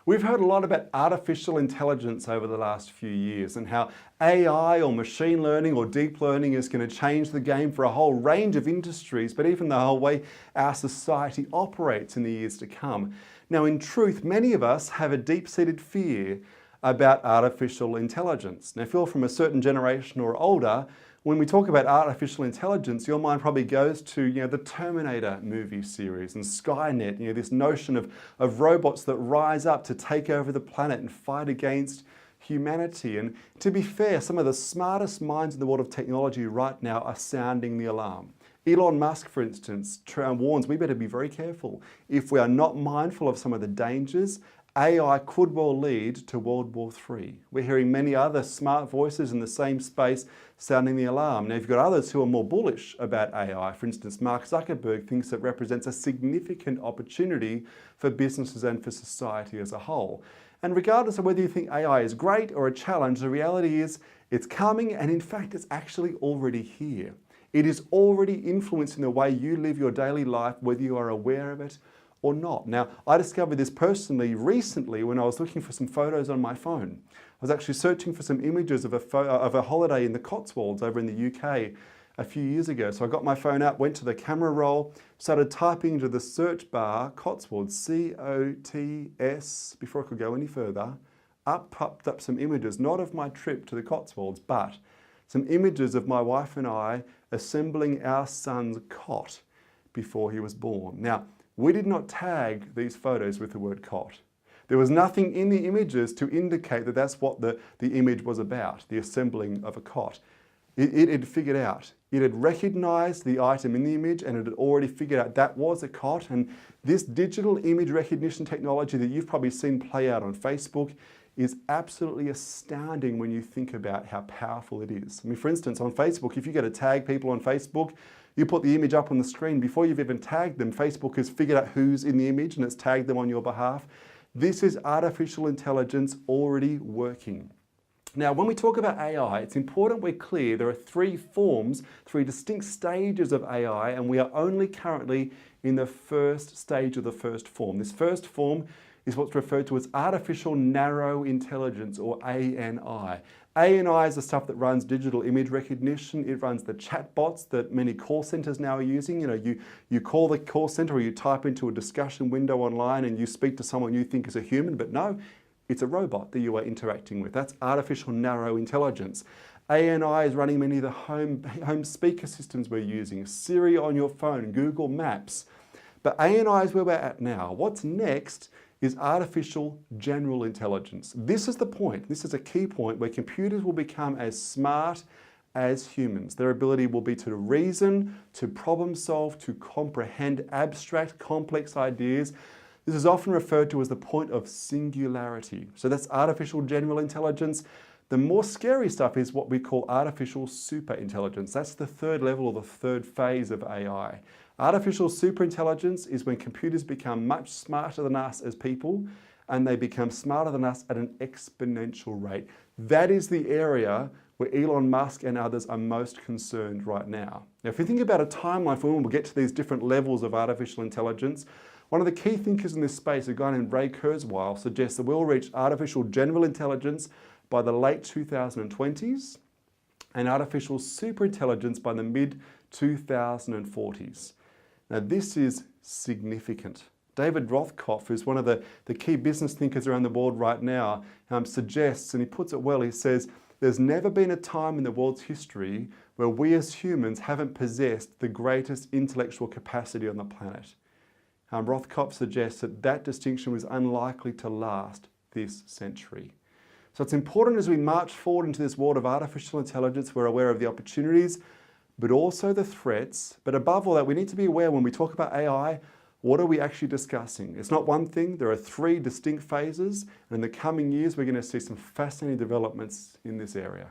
We've heard a lot about artificial intelligence over the last few years and how AI or machine learning or deep learning is going to change the game for a whole range of industries, but even the whole way our society operates in the years to come. Now, in truth, many of us have a deep-seated fear about artificial intelligence. Now, if you're from a certain generation or older, when we talk about artificial intelligence, your mind probably goes to the Terminator movie series and Skynet, this notion of robots that rise up to take over the planet and fight against humanity. And to be fair, some of the smartest minds in the world of technology right now are sounding the alarm. Elon Musk, for instance, warns we better be very careful. If we are not mindful of some of the dangers, AI could well lead to World War III. We're hearing many other smart voices in the same space sounding the alarm. Now, you've got others who are more bullish about AI. For instance, Mark Zuckerberg thinks it represents a significant opportunity for businesses and for society as a whole. And regardless of whether you think AI is great or a challenge, the reality is it's coming, and in fact, it's actually already here. It is already influencing the way you live your daily life, whether you are aware of it or not. Now, I discovered this personally recently when I was looking for some photos on my phone. I was actually searching for some images of a holiday in the Cotswolds over in the UK a few years ago. So I got my phone out, went to the camera roll, started typing into the search bar, Cotswolds, C-O-T-S, before I could go any further. Up popped up some images, not of my trip to the Cotswolds, but some images of my wife and I assembling our son's cot before he was born. Now, we did not tag these photos with the word cot. There was nothing in the images to indicate that that's what the image was about, the assembling of a cot. It had figured out. It had recognized the item in the image, and it had already figured out that was a cot. And this digital image recognition technology that you've probably seen play out on Facebook is absolutely astounding when you think about how powerful it is. I mean, for instance, on Facebook, if you go to tag people on Facebook, you put the image up on the screen. Before you've even tagged them, Facebook has figured out who's in the image and it's tagged them on your behalf. This is artificial intelligence already working. Now, when we talk about AI, it's important we're clear there are three distinct stages of AI, and we are only currently in the first stage of the first form. This first form is what's referred to as artificial narrow intelligence, or ANI. ANI is the stuff that runs digital image recognition. It runs the chatbots that many call centers now are using. You call the call center, or you type into a discussion window online and you speak to someone you think is a human, but no, it's a robot that you are interacting with. That's artificial narrow intelligence. ANI is running many of the home speaker systems we're using, Siri on your phone, Google Maps. But ANI is where we're at now. What's next is artificial general intelligence. This is the point. This is a key point where computers will become as smart as humans. Their ability will be to reason, to problem solve, to comprehend abstract, complex ideas. This is often referred to as the point of singularity. So that's artificial general intelligence. The more scary stuff is what we call artificial superintelligence. That's the third level, or the third phase of AI. Artificial superintelligence is when computers become much smarter than us as people, and they become smarter than us at an exponential rate. That is the area where Elon Musk and others are most concerned right now. Now, if you think about a timeline for when we'll get to these different levels of artificial intelligence, one of the key thinkers in this space, a guy named Ray Kurzweil, suggests that we'll reach artificial general intelligence by the late 2020s and artificial superintelligence by the mid-2040s. Now, this is significant. David Rothkopf, who's one of the key business thinkers around the world right now, suggests, and he puts it well, he says, there's never been a time in the world's history where we as humans haven't possessed the greatest intellectual capacity on the planet. Rothkopf suggests that distinction was unlikely to last this century. So it's important as we march forward into this world of artificial intelligence, we're aware of the opportunities, but also the threats. But above all that, we need to be aware when we talk about AI, what are we actually discussing? It's not one thing, there are three distinct phases, and in the coming years, we're going to see some fascinating developments in this area.